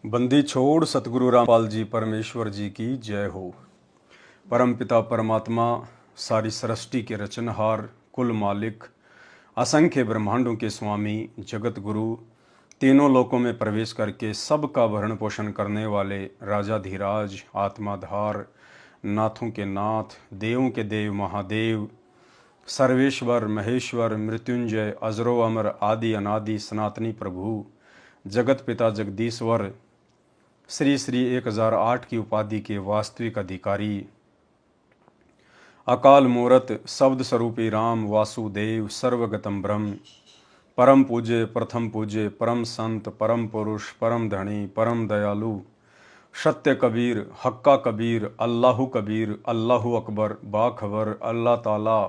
बंदी छोड़ सतगुरु रामपाल जी परमेश्वर जी की जय हो। परम पिता परमात्मा, सारी सृष्टि के रचनहार, कुल मालिक, असंख्य ब्रह्मांडों के स्वामी, जगत गुरु, तीनों लोकों में प्रवेश करके सबका भरण पोषण करने वाले राजाधिराज, आत्माधार, नाथों के नाथ, देवों के देव महादेव, सर्वेश्वर महेश्वर मृत्युंजय अजरो अमर आदि अनादि सनातनी प्रभु, जगत पिता जगदीश्वर, श्री श्री 1008 की उपाधि के वास्तविक अधिकारी, अकाल मूरत शब्द स्वरूपी राम वासुदेव सर्वगतम ब्रह्म, परम पूज्य प्रथम पूज्य परम संत परम पुरुष परम धनी परम दयालु, सत्य कबीर हक्का कबीर अल्लाहु अकबर बाखबर अल्लाह ताला,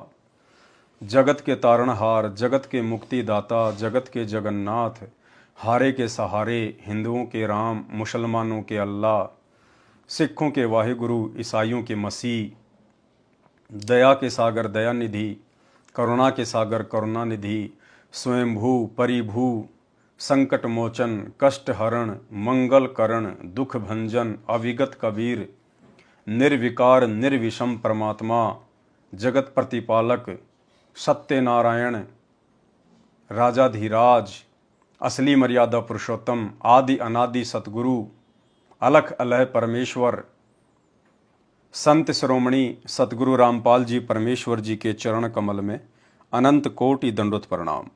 जगत के तारणहार, जगत के मुक्तिदाता, जगत के जगन्नाथ, हारे के सहारे, हिंदुओं के राम, मुसलमानों के अल्लाह, सिखों के वाहिगुरु, ईसाइयों के मसीह, दया के सागर दयानिधि, करुणा के सागर करुणानिधि, स्वयंभू परिभू, संकट मोचन, कष्ट हरण, मंगल करण, दुख भंजन, अविगत कबीर, निर्विकार निर्विषम परमात्मा, जगत प्रतिपालक, सत्यनारायण, राजाधिराज, असली मर्यादा पुरुषोत्तम, आदि अनादि सतगुरु, अलख अलह परमेश्वर, संत शिरोमणि सतगुरु रामपाल जी परमेश्वर जी के चरण कमल में अनंत कोटि दंडोत प्रणाम।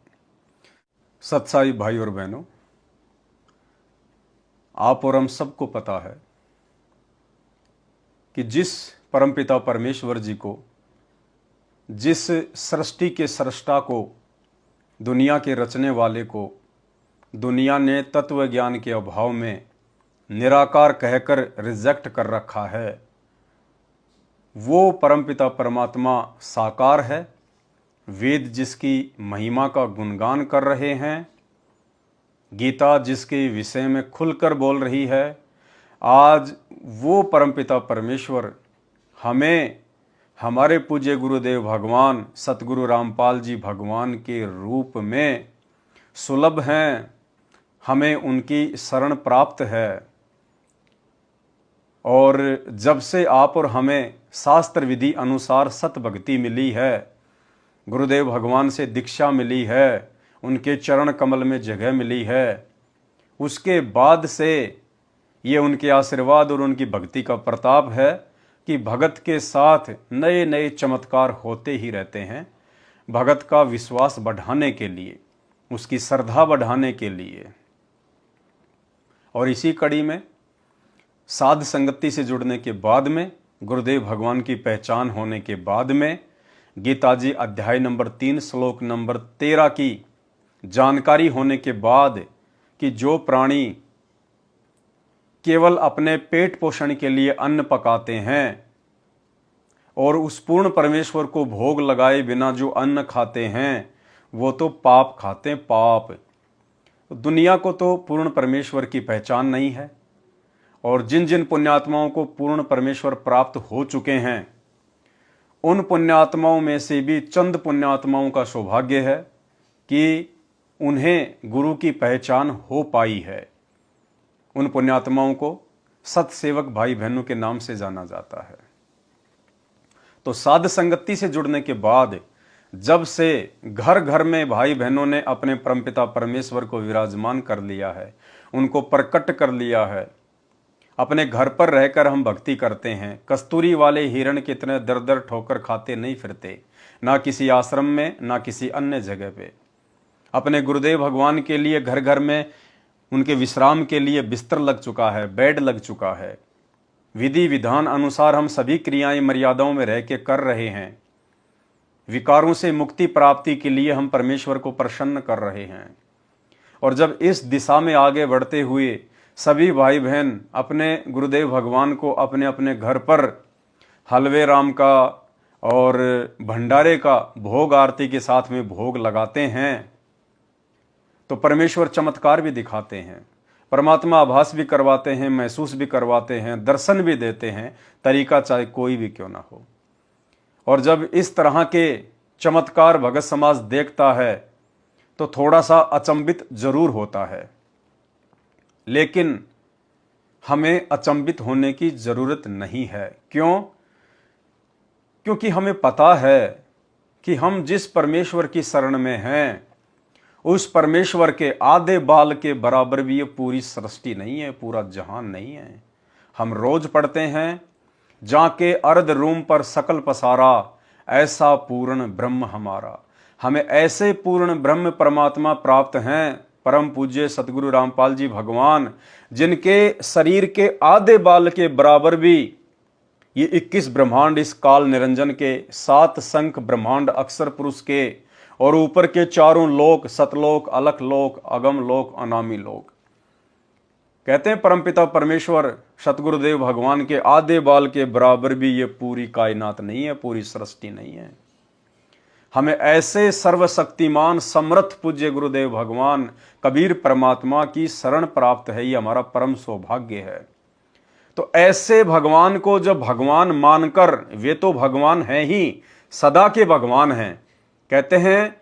सत्साई भाई और बहनों, आप और हम सबको पता है कि जिस परमपिता परमेश्वर जी को, जिस सृष्टि के सृष्टा को, दुनिया के रचने वाले को दुनिया ने तत्व ज्ञान के अभाव में निराकार कहकर रिजेक्ट कर रखा है, वो परमपिता परमात्मा साकार है। वेद जिसकी महिमा का गुणगान कर रहे हैं, गीता जिसके विषय में खुलकर बोल रही है, आज वो परमपिता परमेश्वर हमें हमारे पूज्य गुरुदेव भगवान सतगुरु रामपाल जी भगवान के रूप में सुलभ हैं, हमें उनकी शरण प्राप्त है। और जब से आप और हमें शास्त्र विधि अनुसार सत भक्ति मिली है, गुरुदेव भगवान से दीक्षा मिली है, उनके चरण कमल में जगह मिली है, उसके बाद से ये उनके आशीर्वाद और उनकी भक्ति का प्रताप है कि भगत के साथ नए नए चमत्कार होते ही रहते हैं। भगत का विश्वास बढ़ाने के लिए, उसकी श्रद्धा बढ़ाने के लिए। और इसी कड़ी में साध संगति से जुड़ने के बाद में, गुरुदेव भगवान की पहचान होने के बाद में, गीता जी अध्याय नंबर 3 श्लोक नंबर 13 की जानकारी होने के बाद कि जो प्राणी केवल अपने पेट पोषण के लिए अन्न पकाते हैं और उस पूर्ण परमेश्वर को भोग लगाए बिना जो अन्न खाते हैं, वो तो पाप खाते हैं, पाप। दुनिया को तो पूर्ण परमेश्वर की पहचान नहीं है, और जिन जिन पुण्यात्माओं को पूर्ण परमेश्वर प्राप्त हो चुके हैं, उन पुण्यात्माओं में से भी चंद पुण्यात्माओं का सौभाग्य है कि उन्हें गुरु की पहचान हो पाई है। उन पुण्यात्माओं को सत्सेवक भाई बहनों के नाम से जाना जाता है। तो साध संगति से जुड़ने के बाद जब से घर घर में भाई बहनों ने अपने परमपिता परमेश्वर को विराजमान कर लिया है, उनको प्रकट कर लिया है, अपने घर पर रहकर हम भक्ति करते हैं। कस्तूरी वाले हिरण की तरह दर दर ठोकर खाते नहीं फिरते, ना किसी आश्रम में ना किसी अन्य जगह पे। अपने गुरुदेव भगवान के लिए घर घर में उनके विश्राम के लिए बिस्तर लग चुका है, बेड लग चुका है। विधि विधान अनुसार हम सभी क्रियाएं मर्यादाओं में रह के कर रहे हैं। विकारों से मुक्ति प्राप्ति के लिए हम परमेश्वर को प्रसन्न कर रहे हैं। और जब इस दिशा में आगे बढ़ते हुए सभी भाई बहन अपने गुरुदेव भगवान को अपने अपने घर पर हलवे राम का और भंडारे का भोग आरती के साथ में भोग लगाते हैं, तो परमेश्वर चमत्कार भी दिखाते हैं, परमात्मा आभास भी करवाते हैं, महसूस भी करवाते हैं, दर्शन भी देते हैं, तरीका चाहे कोई भी क्यों ना हो। और जब इस तरह के चमत्कार भगत समाज देखता है तो थोड़ा सा अचंभित जरूर होता है, लेकिन हमें अचंभित होने की जरूरत नहीं है। क्यों? क्योंकि हमें पता है कि हम जिस परमेश्वर की शरण में हैं, उस परमेश्वर के आधे बाल के बराबर भी ये पूरी सृष्टि नहीं है, पूरा जहान नहीं है। हम रोज पढ़ते हैं, जाके अर्ध रूम पर सकल पसारा, ऐसा पूर्ण ब्रह्म हमारा। हमें ऐसे पूर्ण ब्रह्म परमात्मा प्राप्त हैं, परम पूज्य सतगुरु रामपाल जी भगवान, जिनके शरीर के आधे बाल के बराबर भी ये 21 ब्रह्मांड इस काल निरंजन के, 7 शंख ब्रह्मांड अक्षर पुरुष के, और ऊपर के चारों लोक, सतलोक, अलख लोक, अगम लोक, अनामी लोक। कहते हैं परमपिता परमेश्वर सतगुरुदेव भगवान के आधे बाल के बराबर भी ये पूरी कायनात नहीं है, पूरी सृष्टि नहीं है। हमें ऐसे सर्वशक्तिमान समर्थ पूज्य गुरुदेव भगवान कबीर परमात्मा की शरण प्राप्त है, ये हमारा परम सौभाग्य है। तो ऐसे भगवान को जब भगवान मानकर, वे तो भगवान हैं ही, सदा के भगवान हैं। कहते हैं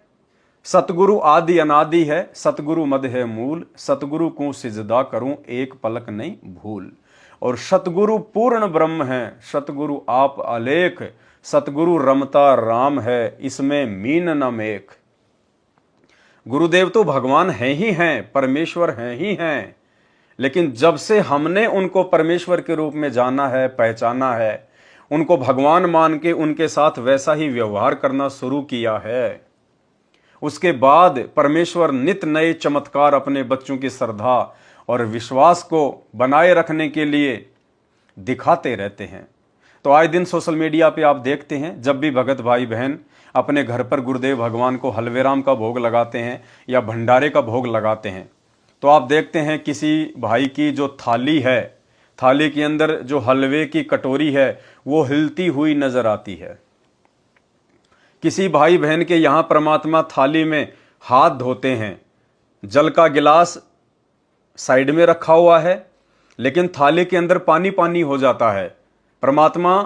सतगुरु आदि अनादि है, सतगुरु मद है मूल, सतगुरु को सिजदा करूं एक पलक नहीं भूल। और सतगुरु पूर्ण ब्रह्म है, सतगुरु आप अलेख, सतगुरु रमता राम है, इसमें मीन न मेख। गुरुदेव तो भगवान हैं ही हैं, परमेश्वर हैं ही हैं, लेकिन जब से हमने उनको परमेश्वर के रूप में जाना है, पहचाना है, उनको भगवान मान के उनके साथ वैसा ही व्यवहार करना शुरू किया है, उसके बाद परमेश्वर नित नए चमत्कार अपने बच्चों की श्रद्धा और विश्वास को बनाए रखने के लिए दिखाते रहते हैं। तो आए दिन सोशल मीडिया पे आप देखते हैं, जब भी भगत भाई बहन अपने घर पर गुरुदेव भगवान को हलवेराम का भोग लगाते हैं या भंडारे का भोग लगाते हैं, तो आप देखते हैं किसी भाई की जो थाली है, थाली के अंदर जो हलवे की कटोरी है वो हिलती हुई नजर आती है। किसी भाई बहन के यहाँ परमात्मा थाली में हाथ धोते हैं, जल का गिलास साइड में रखा हुआ है, लेकिन थाली के अंदर पानी पानी हो जाता है। परमात्मा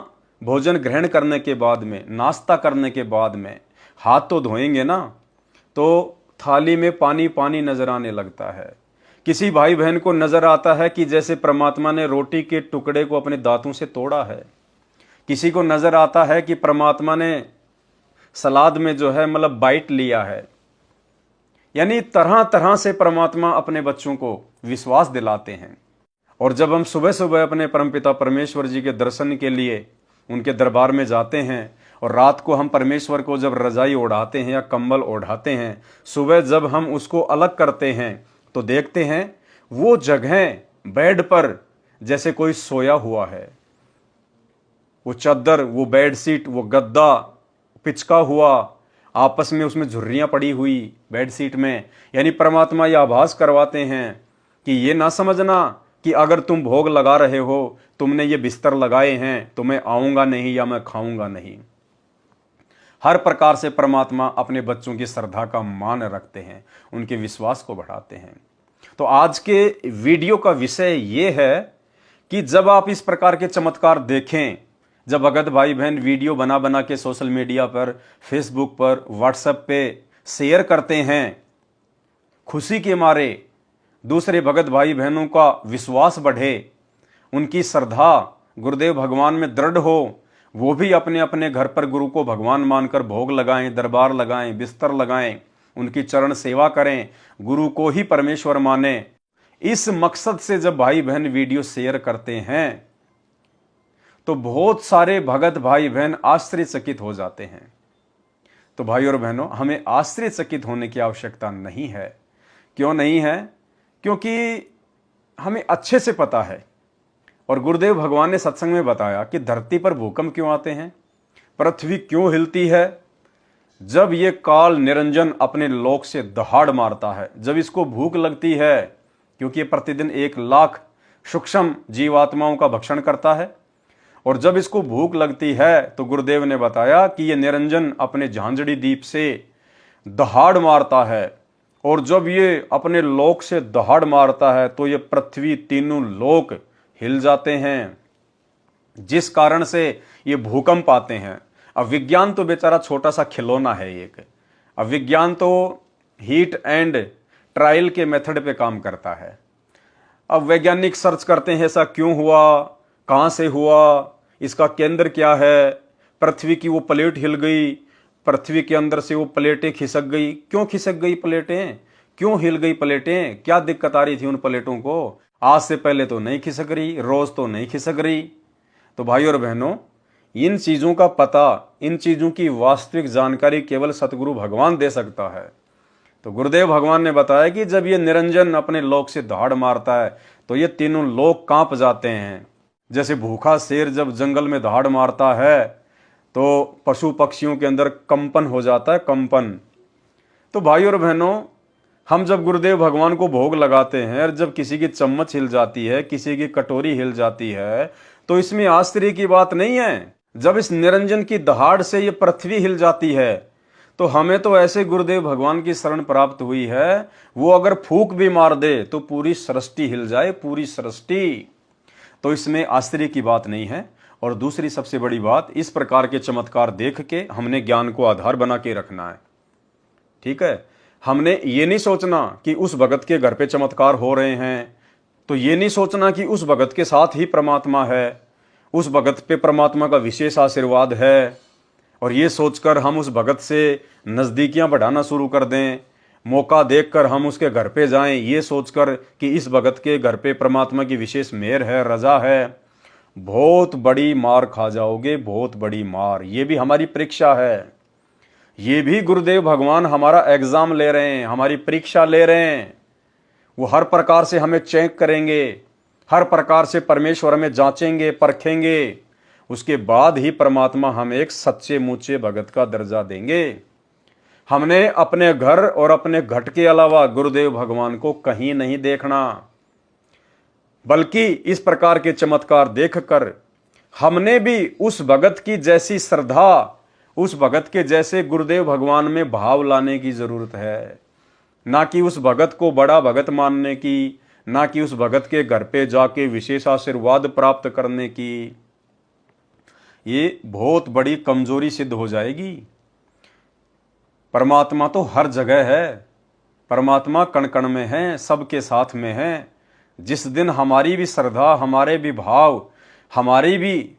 भोजन ग्रहण करने के बाद में, नाश्ता करने के बाद में हाथ तो धोएंगे ना, तो थाली में पानी पानी नजर आने लगता है। किसी भाई बहन को नजर आता है कि जैसे परमात्मा ने रोटी के टुकड़े को अपने दांतों से तोड़ा है। किसी को नजर आता है कि परमात्मा ने सलाद में जो है मतलब बाइट लिया है। यानी तरह तरह से परमात्मा अपने बच्चों को विश्वास दिलाते हैं। और जब हम सुबह सुबह अपने परमपिता परमेश्वर जी के दर्शन के लिए उनके दरबार में जाते हैं, और रात को हम परमेश्वर को जब रजाई ओढ़ाते हैं या कंबल ओढ़ाते हैं, सुबह जब हम उसको अलग करते हैं तो देखते हैं वो जगह बेड पर जैसे कोई सोया हुआ है। वो चादर, वो बेडशीट, वो गद्दा पिचका हुआ, आपस में उसमें झुर्रियां पड़ी हुई बेडशीट में। यानी परमात्मा ये आभास करवाते हैं कि ये ना समझना कि अगर तुम भोग लगा रहे हो, तुमने ये बिस्तर लगाए हैं, तो मैं आऊंगा नहीं या मैं खाऊंगा नहीं। हर प्रकार से परमात्मा अपने बच्चों की श्रद्धा का मान रखते हैं, उनके विश्वास को बढ़ाते हैं। तो आज के वीडियो का विषय ये है कि जब आप इस प्रकार के चमत्कार देखें, जब भगत भाई बहन वीडियो बना बना के सोशल मीडिया पर, फेसबुक पर, व्हाट्सएप पे शेयर करते हैं, खुशी के मारे दूसरे भगत भाई बहनों का विश्वास बढ़े, उनकी श्रद्धा गुरुदेव भगवान में दृढ़ हो, वो भी अपने अपने घर पर गुरु को भगवान मानकर भोग लगाएं, दरबार लगाएं, बिस्तर लगाएं, उनकी चरण सेवा करें, गुरु को ही परमेश्वर माने। इस मकसद से जब भाई बहन वीडियो शेयर करते हैं तो बहुत सारे भगत भाई बहन आश्चर्यचकित हो जाते हैं। तो भाई और बहनों, हमें आश्चर्यचकित होने की आवश्यकता नहीं है। क्यों नहीं है? क्योंकि हमें अच्छे से पता है, और गुरुदेव भगवान ने सत्संग में बताया कि धरती पर भूकंप क्यों आते हैं, पृथ्वी क्यों हिलती है। जब ये काल निरंजन अपने लोक से दहाड़ मारता है, जब इसको भूख लगती है, क्योंकि ये प्रतिदिन 1 लाख सूक्ष्म जीवात्माओं का भक्षण करता है, और जब इसको भूख लगती है तो गुरुदेव ने बताया कि ये निरंजन अपने झांझड़ी दीप से दहाड़ मारता है, और जब ये अपने लोक से दहाड़ मारता है तो ये पृथ्वी, तीनों लोक हिल जाते हैं, जिस कारण से ये भूकंप आते हैं। अब विज्ञान तो बेचारा छोटा सा खिलौना है एक। अब विज्ञान तो हीट एंड ट्रायल के मेथड पे काम करता है। अब वैज्ञानिक सर्च करते हैं ऐसा क्यों हुआ, कहाँ से हुआ, इसका केंद्र क्या है, पृथ्वी की वो प्लेट हिल गई, पृथ्वी के अंदर से वो प्लेटें खिसक गई, क्यों खिसक गई प्लेटें, क्यों हिल गई प्लेटें, क्या दिक्कत आ रही थी उन प्लेटों को, आज से पहले तो नहीं खिसक रही, रोज तो नहीं खिसक रही। तो भाई और बहनों, इन चीजों का पता, इन चीजों की वास्तविक जानकारी केवल सतगुरु भगवान दे सकता है। तो गुरुदेव भगवान ने बताया कि जब ये निरंजन अपने लोक से दहाड़ मारता है तो ये तीनों लोक कांप जाते हैं। जैसे भूखा शेर जब जंगल में दहाड़ मारता है तो पशु पक्षियों के अंदर कंपन हो जाता है, कंपन। तो भाई और बहनों, हम जब गुरुदेव भगवान को भोग लगाते हैं और जब किसी की चम्मच हिल जाती है, किसी की कटोरी हिल जाती है, तो इसमें आश्चर्य की बात नहीं है। जब इस निरंजन की दहाड़ से ये पृथ्वी हिल जाती है तो हमें तो ऐसे गुरुदेव भगवान की शरण प्राप्त हुई है, वो अगर फूंक भी मार दे तो पूरी सृष्टि हिल जाए, पूरी सृष्टि। तो इसमें आश्चर्य की बात नहीं है। और दूसरी सबसे बड़ी बात, इस प्रकार के चमत्कार देख के हमने ज्ञान को आधार बना के रखना है। ठीक है, हमने ये नहीं सोचना कि उस भगत के घर पे चमत्कार हो रहे हैं तो ये नहीं सोचना कि उस भगत के साथ ही परमात्मा है, उस भगत पे परमात्मा का विशेष आशीर्वाद है, और ये सोचकर हम उस भगत से नज़दीकियां बढ़ाना शुरू कर दें, मौका देखकर हम उसके घर पे जाएं ये सोचकर कि इस भगत के घर पे परमात्मा की विशेष मेहर है, रजा है। बहुत बड़ी मार खा जाओगे, बहुत बड़ी मार। ये भी हमारी परीक्षा है, ये भी गुरुदेव भगवान हमारा एग्जाम ले रहे हैं, हमारी परीक्षा ले रहे हैं। वो हर प्रकार से हमें चेक करेंगे, हर प्रकार से परमेश्वर हमें जांचेंगे, परखेंगे। उसके बाद ही परमात्मा हमें एक सच्चे मुच्चे भगत का दर्जा देंगे। हमने अपने घर और अपने घट के अलावा गुरुदेव भगवान को कहीं नहीं देखना, बल्कि इस प्रकार के चमत्कार देखकर हमने भी उस भगत की जैसी श्रद्धा, उस भगत के जैसे गुरुदेव भगवान में भाव लाने की जरूरत है। ना कि उस भगत को बड़ा भगत मानने की, ना कि उस भगत के घर पे जाके विशेष आशीर्वाद प्राप्त करने की। ये बहुत बड़ी कमजोरी सिद्ध हो जाएगी। परमात्मा तो हर जगह है, परमात्मा कण कण में है, सबके साथ में है। जिस दिन हमारी भी श्रद्धा, हमारे भी भाव, हमारी भी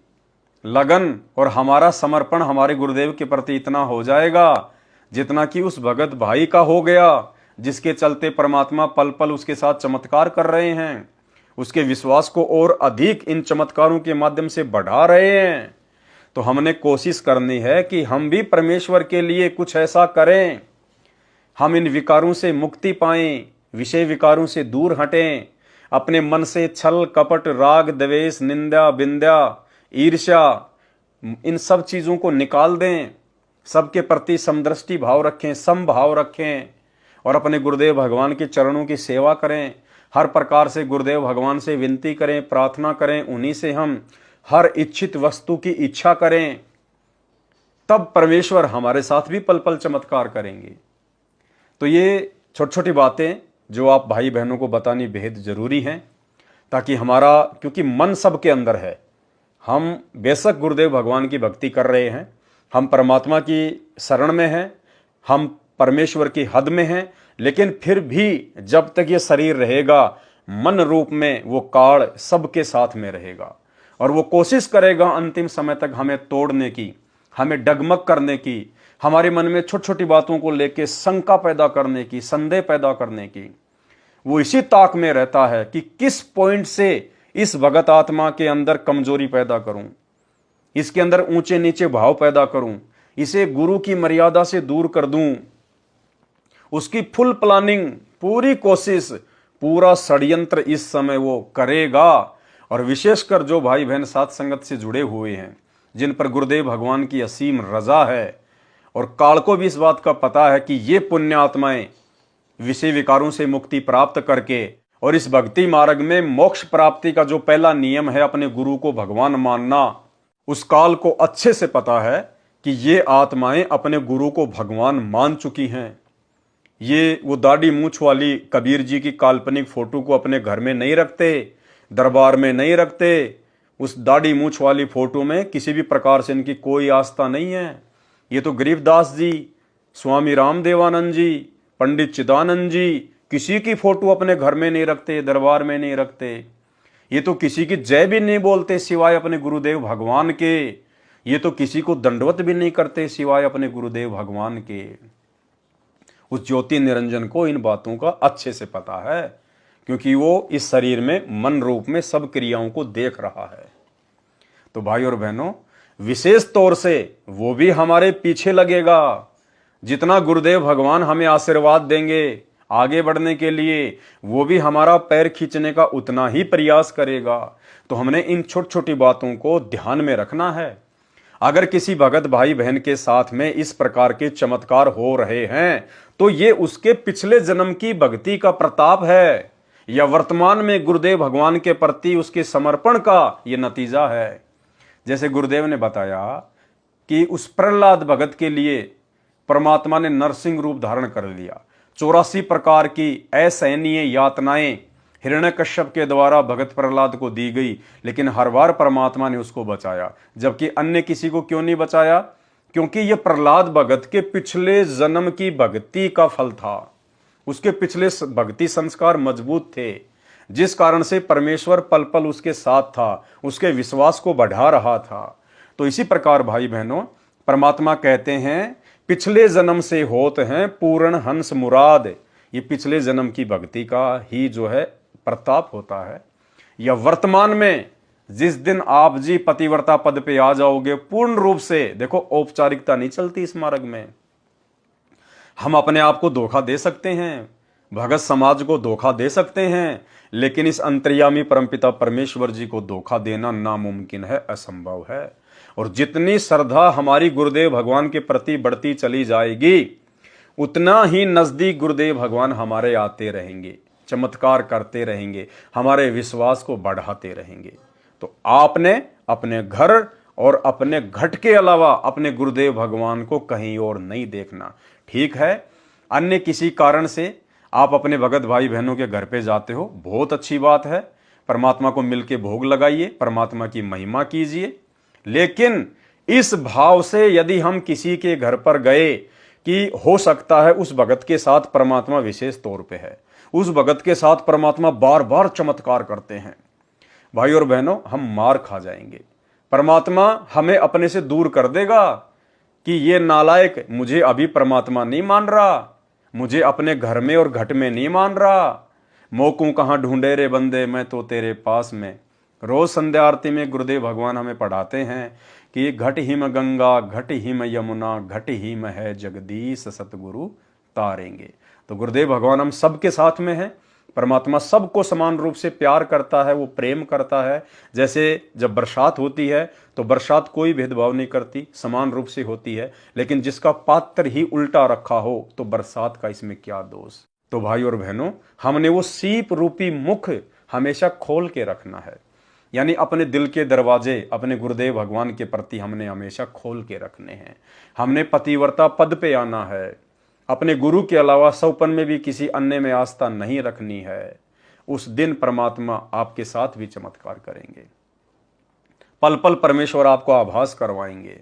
लगन और हमारा समर्पण हमारे गुरुदेव के प्रति इतना हो जाएगा जितना कि उस भगत भाई का हो गया, जिसके चलते परमात्मा पल पल उसके साथ चमत्कार कर रहे हैं, उसके विश्वास को और अधिक इन चमत्कारों के माध्यम से बढ़ा रहे हैं। तो हमने कोशिश करनी है कि हम भी परमेश्वर के लिए कुछ ऐसा करें, हम इन विकारों से मुक्ति पाएं, विषय विकारों से दूर हटें, अपने मन से छल कपट राग द्वेष निंदा बिंदा ईर्ष्या इन सब चीज़ों को निकाल दें, सबके प्रति समदृष्टि भाव रखें, समभाव रखें और अपने गुरुदेव भगवान के चरणों की सेवा करें। हर प्रकार से गुरुदेव भगवान से विनती करें, प्रार्थना करें, उन्हीं से हम हर इच्छित वस्तु की इच्छा करें, तब परमेश्वर हमारे साथ भी पल पल चमत्कार करेंगे। तो ये छोटी छोटी बातें जो आप भाई बहनों को बतानी बेहद ज़रूरी हैं, ताकि हमारा, क्योंकि मन सबके अंदर है, हम बेशक गुरुदेव भगवान की भक्ति कर रहे हैं, हम परमात्मा की शरण में हैं, हम परमेश्वर की हद में हैं, लेकिन फिर भी जब तक ये शरीर रहेगा, मन रूप में वो काल सबके साथ में रहेगा और वो कोशिश करेगा अंतिम समय तक हमें तोड़ने की, हमें डगमग करने की, हमारे मन में छोटी छोटी बातों को लेकर शंका पैदा करने की, संदेह पैदा करने की। वो इसी ताक में रहता है कि किस पॉइंट से इस भगत आत्मा के अंदर कमजोरी पैदा करूं, इसके अंदर ऊंचे नीचे भाव पैदा करूं, इसे गुरु की मर्यादा से दूर कर दूं। उसकी फुल प्लानिंग, पूरी कोशिश, पूरा षड्यंत्र इस समय वो करेगा। और विशेषकर जो भाई बहन साथ संगत से जुड़े हुए हैं, जिन पर गुरुदेव भगवान की असीम रजा है, और काल को भी इस बात का पता है कि ये पुण्य आत्माएं विषय विकारों से मुक्ति प्राप्त करके और इस भक्ति मार्ग में मोक्ष प्राप्ति का जो पहला नियम है अपने गुरु को भगवान मानना, उस काल को अच्छे से पता है कि ये आत्माएं अपने गुरु को भगवान मान चुकी हैं। ये वो दाढ़ी मूछ वाली कबीर जी की काल्पनिक फोटो को अपने घर में नहीं रखते, दरबार में नहीं रखते। उस दाढ़ी मूछ वाली फोटो में किसी भी प्रकार से इनकी कोई आस्था नहीं है। ये तो गरीबदास जी, स्वामी रामदेवानंद जी, पंडित चिदानंद जी, किसी की फोटो अपने घर में नहीं रखते, दरबार में नहीं रखते। ये तो किसी की जय भी नहीं बोलते सिवाय अपने गुरुदेव भगवान के। ये तो किसी को दंडवत भी नहीं करते सिवाय अपने गुरुदेव भगवान के। उस ज्योति निरंजन को इन बातों का अच्छे से पता है, क्योंकि वो इस शरीर में मन रूप में सब क्रियाओं को देख रहा है। तो भाई और बहनों, विशेष तौर से वो भी हमारे पीछे लगेगा। जितना गुरुदेव भगवान हमें आशीर्वाद देंगे आगे बढ़ने के लिए, वो भी हमारा पैर खींचने का उतना ही प्रयास करेगा। तो हमने इन छोटी छोटी बातों को ध्यान में रखना है। अगर किसी भगत भाई बहन के साथ में इस प्रकार के चमत्कार हो रहे हैं तो ये उसके पिछले जन्म की भक्ति का प्रताप है, या वर्तमान में गुरुदेव भगवान के प्रति उसके समर्पण का ये नतीजा है। जैसे गुरुदेव ने बताया कि उस प्रहलाद भगत के लिए परमात्मा ने नरसिंह रूप धारण कर लिया। 84 प्रकार की असहनीय यातनाएं हिरण्यकश्यप के द्वारा भगत प्रहलाद को दी गई, लेकिन हर बार परमात्मा ने उसको बचाया। जबकि अन्य किसी को क्यों नहीं बचाया? क्योंकि यह प्रहलाद भगत के पिछले जन्म की भक्ति का फल था। उसके पिछले भक्ति संस्कार मजबूत थे, जिस कारण से परमेश्वर पल पल उसके साथ था, उसके विश्वास को बढ़ा रहा था। तो इसी प्रकार भाई बहनों, परमात्मा कहते हैं पिछले जन्म से होत हैं पूर्ण हंस मुराद। ये पिछले जन्म की भक्ति का ही जो है प्रताप होता है। या वर्तमान में जिस दिन आप जी पतिव्रता पद पे आ जाओगे पूर्ण रूप से, देखो औपचारिकता नहीं चलती इस मार्ग में। हम अपने आप को धोखा दे सकते हैं, भगत समाज को धोखा दे सकते हैं, लेकिन इस अंतर्यामी परमपिता परमेश्वर जी को धोखा देना नामुमकिन है, असंभव है। और जितनी श्रद्धा हमारी गुरुदेव भगवान के प्रति बढ़ती चली जाएगी, उतना ही नजदीक गुरुदेव भगवान हमारे आते रहेंगे, चमत्कार करते रहेंगे, हमारे विश्वास को बढ़ाते रहेंगे। तो आपने अपने घर और अपने घट के अलावा अपने गुरुदेव भगवान को कहीं और नहीं देखना। ठीक है, अन्य किसी कारण से आप अपने भगत भाई बहनों के घर पे जाते हो, बहुत अच्छी बात है, परमात्मा को मिलके भोग लगाइए, परमात्मा की महिमा कीजिए। लेकिन इस भाव से यदि हम किसी के घर पर गए कि हो सकता है उस भगत के साथ परमात्मा विशेष तौर पे है, उस भगत के साथ परमात्मा बार बार चमत्कार करते हैं, भाई और बहनों, हम मार खा जाएंगे। परमात्मा हमें अपने से दूर कर देगा कि ये नालायक मुझे अभी परमात्मा नहीं मान रहा, मुझे अपने घर में और घट में नहीं मान रहा, मोकू कहाँ ढूंढे रे बंदे मैं तो तेरे पास में। रोज संध्या आरती में गुरुदेव भगवान हमें पढ़ाते हैं कि घट हिम गंगा घट हिम यमुना घट हिम है जगदीश सतगुरु तारेंगे। तो गुरुदेव भगवान हम सबके साथ में हैं। परमात्मा सबको समान रूप से प्यार करता है, वो प्रेम करता है। जैसे जब बरसात होती है तो बरसात कोई भेदभाव नहीं करती, समान रूप से होती है, लेकिन जिसका पात्र ही उल्टा रखा हो तो बरसात का इसमें क्या दोष। तो भाई और बहनों, हमने वो सीप रूपी मुख हमेशा खोल के रखना है, यानी अपने दिल के दरवाजे अपने गुरुदेव भगवान के प्रति हमने हमेशा खोल के रखने हैं। हमने पतिव्रता पद पे आना है, अपने गुरु के अलावा सौपन में भी किसी अन्य में आस्था नहीं रखनी है। उस दिन परमात्मा आपके साथ भी चमत्कार करेंगे, पल पल परमेश्वर आपको आभास करवाएंगे।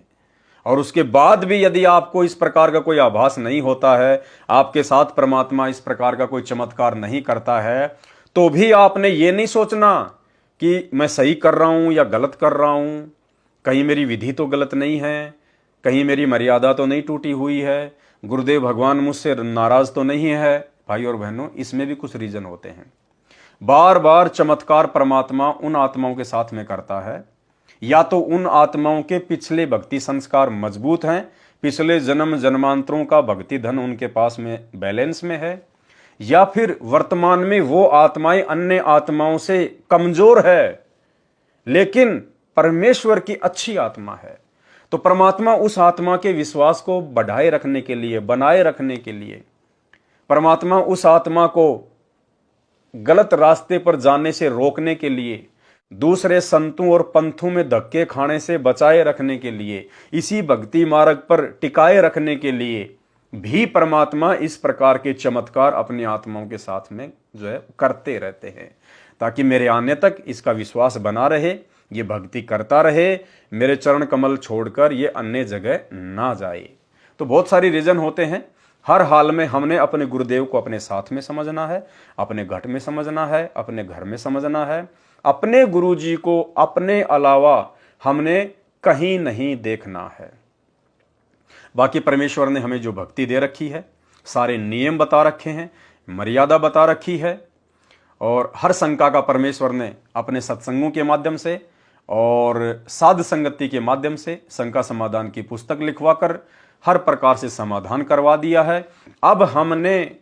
और उसके बाद भी यदि आपको इस प्रकार का कोई आभास नहीं होता है, आपके साथ परमात्मा इस प्रकार का कोई चमत्कार नहीं करता है, तो भी आपने ये नहीं सोचना कि मैं सही कर रहा हूं या गलत कर रहा हूं, कहीं मेरी विधि तो गलत नहीं है, कहीं मेरी मर्यादा तो नहीं टूटी हुई है, गुरुदेव भगवान मुझसे नाराज तो नहीं है। भाई और बहनों, इसमें भी कुछ रीजन होते हैं। बार बार चमत्कार परमात्मा उन आत्माओं के साथ में करता है, या तो उन आत्माओं के पिछले भक्ति संस्कार मजबूत हैं, पिछले जन्म जन्मांतरों का भक्ति धन उनके पास में बैलेंस में है, या फिर वर्तमान में वो आत्माएं अन्य आत्माओं से कमजोर है लेकिन परमेश्वर की अच्छी आत्मा है। तो परमात्मा उस आत्मा के विश्वास को बढ़ाए रखने के लिए, बनाए रखने के लिए, परमात्मा उस आत्मा को गलत रास्ते पर जाने से रोकने के लिए, दूसरे संतों और पंथों में धक्के खाने से बचाए रखने के लिए, इसी भक्ति मार्ग पर टिकाए रखने के लिए भी परमात्मा इस प्रकार के चमत्कार अपनी आत्माओं के साथ में जो है करते रहते हैं, ताकि मेरे आने तक इसका विश्वास बना रहे, ये भक्ति करता रहे, मेरे चरण कमल छोड़कर ये अन्य जगह ना जाए। तो बहुत सारी रीजन होते हैं, हर हाल में हमने अपने गुरुदेव को अपने साथ में समझना है, अपने घट में समझना है, अपने घर में समझना है। अपने गुरु जी को अपने अलावा हमने कहीं नहीं देखना है। बाकी परमेश्वर ने हमें जो भक्ति दे रखी है, सारे नियम बता रखे हैं, मर्यादा बता रखी है, और हर शंका का परमेश्वर ने अपने सत्संगों के माध्यम से और साध संगति के माध्यम से शंका समाधान की पुस्तक लिखवाकर हर प्रकार से समाधान करवा दिया है। अब हमने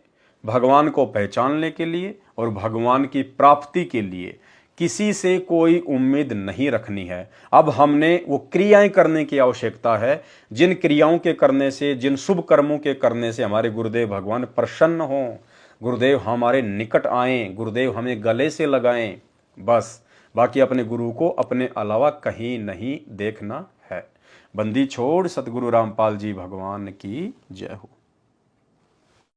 भगवान को पहचानने के लिए और भगवान की प्राप्ति के लिए किसी से कोई उम्मीद नहीं रखनी है। अब हमने वो क्रियाएं करने की आवश्यकता है, जिन क्रियाओं के करने से, जिन शुभ कर्मों के करने से हमारे गुरुदेव भगवान प्रसन्न हों, गुरुदेव हमारे निकट आएं, गुरुदेव हमें गले से लगाएं। बस, बाकी अपने गुरु को अपने अलावा कहीं नहीं देखना है। बंदी छोड़ सतगुरु रामपाल जी भगवान की जय हो।